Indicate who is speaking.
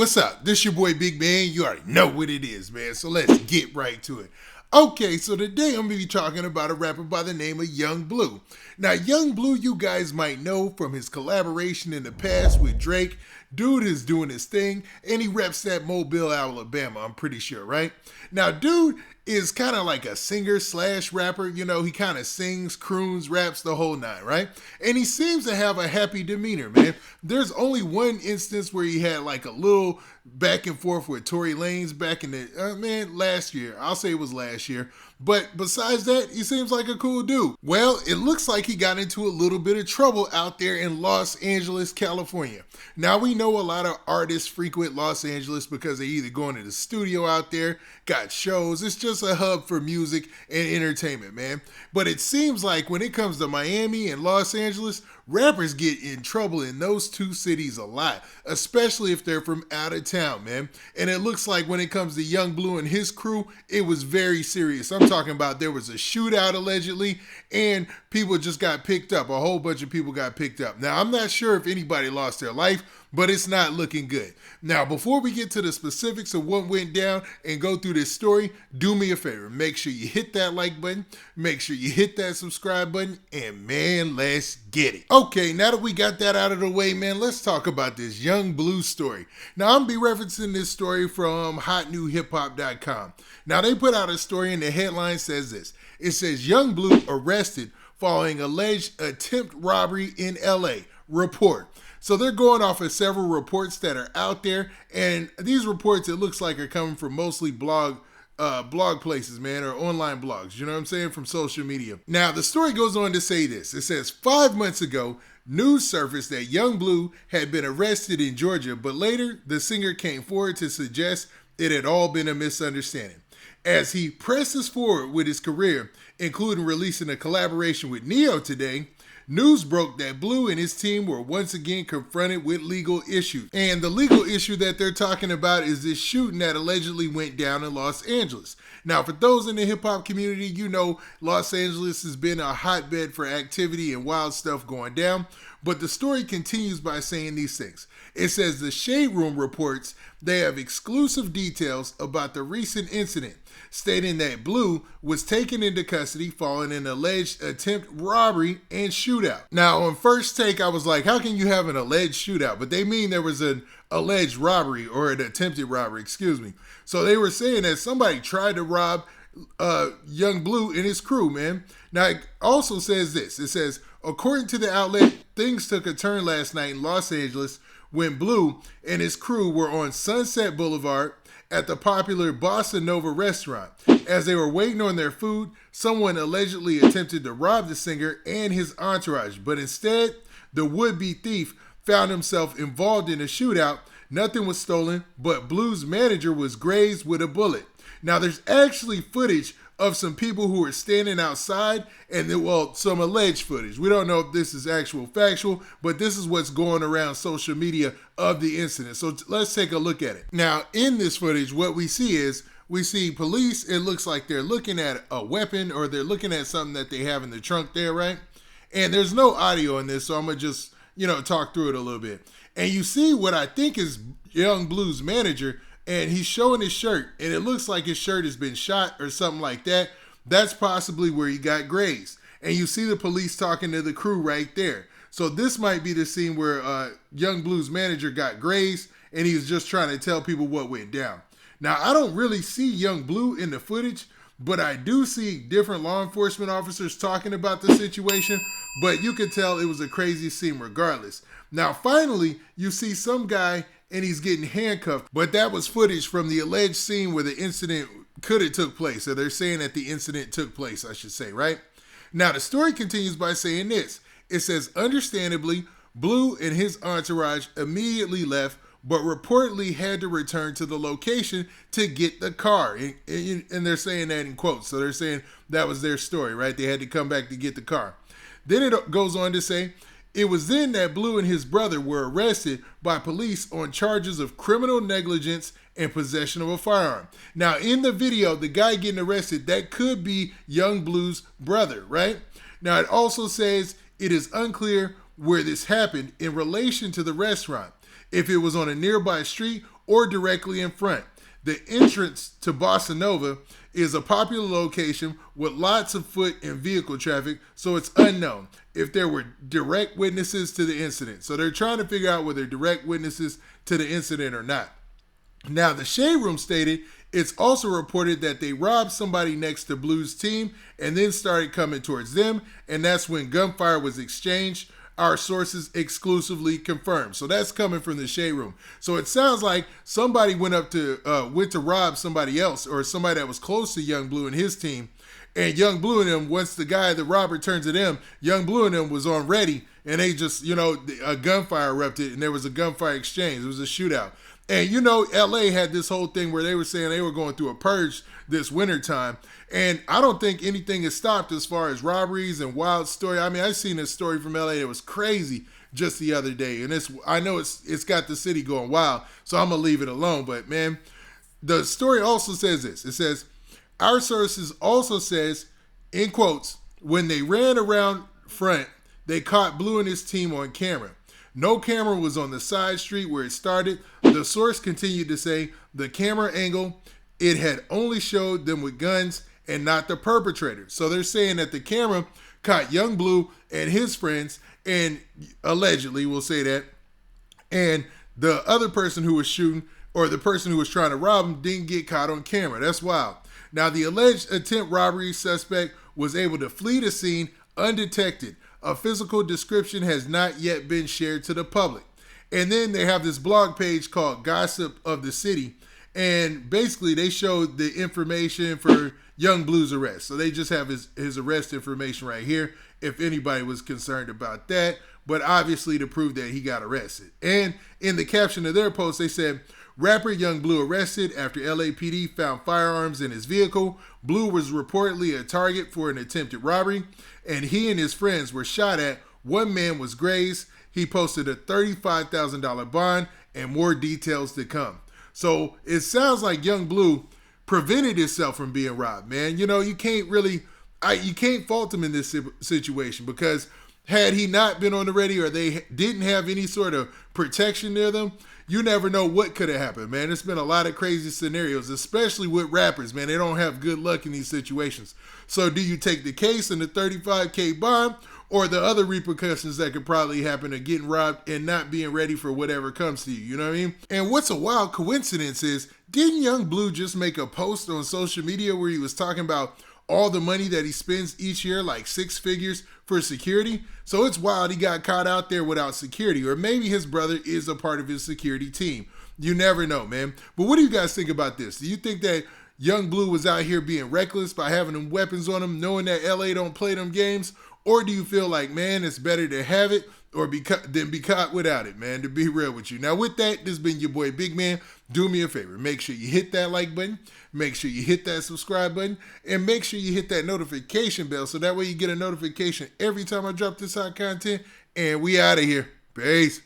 Speaker 1: What's up? This your boy Big Man. You already know what it is, man. So let's get right to it. Okay, so today I'm going to be talking about a rapper by the name of Young Bleu. Now, Young Bleu, you guys might know from his collaboration in the past with Drake. Dude is doing his thing, and he reps that Mobile, Alabama, I'm pretty sure, right? Now, dude is kind of like a singer slash rapper. You know, he kind of sings, croons, raps, the whole nine, right? And he seems to have a happy demeanor, man. There's only one instance where he had like a little back and forth with Tory Lanez back in the, last year. I'll say it was last year. But besides that, he seems like a cool dude. Well, it looks like he got into a little bit of trouble out there in Los Angeles, California. Now, we know a lot of artists frequent Los Angeles because they either go into the studio out there, got shows. It's just a hub for music and entertainment, man. But it seems like when it comes to Miami and Los Angeles, rappers get in trouble in those two cities a lot, especially if they're from out of town, man. And it looks like when it comes to Young Bleu and his crew, it was very serious. I'm talking about there was a shootout allegedly, and people just got picked up. A whole bunch of people got picked up. Now, I'm not sure if anybody lost their life, but it's not looking good. Now, before we get to the specifics of what went down and go through this story, do me a favor. Make sure you hit that like button. Make sure you hit that subscribe button. And man, let's get it. Okay, now that we got that out of the way, man, let's talk about this Young Bleu story. Now, I'm going to be referencing this story from hotnewhiphop.com. Now, they put out a story and the headline says this. It says, Young Bleu arrested following alleged attempt robbery in LA. Report. So they're going off of several reports that are out there, and these reports, it looks like, are coming from mostly blog places, man, or online blogs, you know what I'm saying, from social media. Now, the story goes on to say this. It says, 5 months ago, news surfaced that Young Bleu had been arrested in Georgia, but later the singer came forward to suggest it had all been a misunderstanding. As he presses forward with his career, including releasing a collaboration with Neo today, news broke that Bleu and his team were once again confronted with legal issues. And the legal issue that they're talking about is this shooting that allegedly went down in Los Angeles. Now, for those in the hip-hop community, you know Los Angeles has been a hotbed for activity and wild stuff going down. But the story continues by saying these things. It says the Shade Room reports they have exclusive details about the recent incident, stating that Bleu was taken into custody following an alleged attempt robbery and shootout. Now, on first take, I was like, how can you have an alleged shootout? But they mean there was an alleged robbery or an attempted robbery, excuse me. So they were saying that somebody tried to rob Young Bleu and his crew, man. Now, it also says this. It says, according to the outlet, things took a turn last night in Los Angeles when Bleu and his crew were on Sunset Blvd at the popular Bossa Nova restaurant. As they were waiting on their food, someone allegedly attempted to rob the singer and his entourage, but instead, the would-be thief found himself involved in a shootout. Nothing was stolen, but Bleu's manager was grazed with a bullet. Now, there's actually footage of some people who were standing outside and some alleged footage. We don't know if this is actual factual, but this is what's going around social media of the incident. So let's take a look at it. Now, in this footage, what we see is we see police. It looks like they're looking at a weapon or they're looking at something that they have in the trunk there, right? And there's no audio in this, so I'm going to just, talk through it a little bit. And you see what I think is Young Bleu's manager, and he's showing his shirt, and it looks like his shirt has been shot or something like that. That's possibly where he got grazed. And you see the police talking to the crew right there. So this might be the scene where Young Bleu's manager got grazed, and he was just trying to tell people what went down. Now, I don't really see Young Bleu in the footage, but I do see different law enforcement officers talking about the situation, but you could tell it was a crazy scene regardless. Now, finally, you see some guy and he's getting handcuffed, but that was footage from the alleged scene where the incident could have took place. So they're saying that the incident took place, I should say, right? Now, the story continues by saying this. It says, understandably, Bleu and his entourage immediately left, but reportedly had to return to the location to get the car. And they're saying that in quotes. So they're saying that was their story, right? They had to come back to get the car. Then it goes on to say, it was then that Bleu and his brother were arrested by police on charges of criminal negligence and possession of a firearm. Now, in the video, the guy getting arrested, that could be Young Bleu's brother, right? Now, it also says it is unclear where this happened in relation to the restaurant, if it was on a nearby street or directly in front. The entrance to Bossa Nova is a popular location with lots of foot and vehicle traffic, so it's unknown if there were direct witnesses to the incident. So they're trying to figure out whether direct witnesses to the incident or not. Now, the Shade Room stated it's also reported that they robbed somebody next to Bleu's team and then started coming towards them, and that's when gunfire was exchanged. Our sources exclusively confirmed. So that's coming from the Shade Room. So it sounds like somebody went to rob somebody else, or somebody that was close to Young Bleu and his team. And Young Bleu and them, once the robber turned to them, Young Bleu and them was on ready, and they just, a gunfire erupted, and there was a gunfire exchange. It was a shootout. And LA had this whole thing where they were saying they were going through a purge this winter time. And I don't think anything has stopped as far as robberies and wild story. I mean, I seen this story from LA that was crazy just the other day. And I know it's got the city going wild, so I'm going to leave it alone. But man, the story also says this. It says, our sources also says, in quotes, when they ran around front, they caught Bleu and his team on camera. No camera was on the side street where it started. The source continued to say the camera angle, it had only showed them with guns and not the perpetrator. So they're saying that the camera caught Young Bleu and his friends, and allegedly, we'll say that, and the other person who was shooting, or the person who was trying to rob him, didn't get caught on camera. That's wild. Now, the alleged attempt robbery suspect was able to flee the scene undetected. A physical description has not yet been shared to the public. And then they have this blog page called Gossip of the City. And basically they showed the information for Young Bleu's arrest. So they just have his arrest information right here, if anybody was concerned about that. But obviously to prove that he got arrested. And in the caption of their post, they said, rapper Young Bleu arrested after LAPD found firearms in his vehicle. Bleu was reportedly a target for an attempted robbery, and he and his friends were shot at. One man was grazed. He posted a $35,000 bond, and more details to come. So it sounds like Young Bleu prevented himself from being robbed, man. You can't fault him in this situation, because had he not been on the ready, or they didn't have any sort of protection near them, you never know what could have happened, man. There's been a lot of crazy scenarios, especially with rappers, man. They don't have good luck in these situations. So do you take the case and the $35K bond, or the other repercussions that could probably happen of getting robbed and not being ready for whatever comes to you? You know what I mean? And what's a wild coincidence is, didn't Young Bleu just make a post on social media where he was talking about all the money that he spends each year, like 6 figures for security? So it's wild he got caught out there without security, or maybe his brother is a part of his security team. You never know, man. But what do you guys think about this? Do you think that Young Bleu was out here being reckless by having them weapons on him, knowing that LA don't play them games? Or do you feel like, man, it's better to have it than be caught without it, man, to be real with you? Now, with that, this has been your boy Big Man. Do me a favor. Make sure you hit that like button. Make sure you hit that subscribe button. And make sure you hit that notification bell, so that way you get a notification every time I drop this hot content. And we out of here. Peace.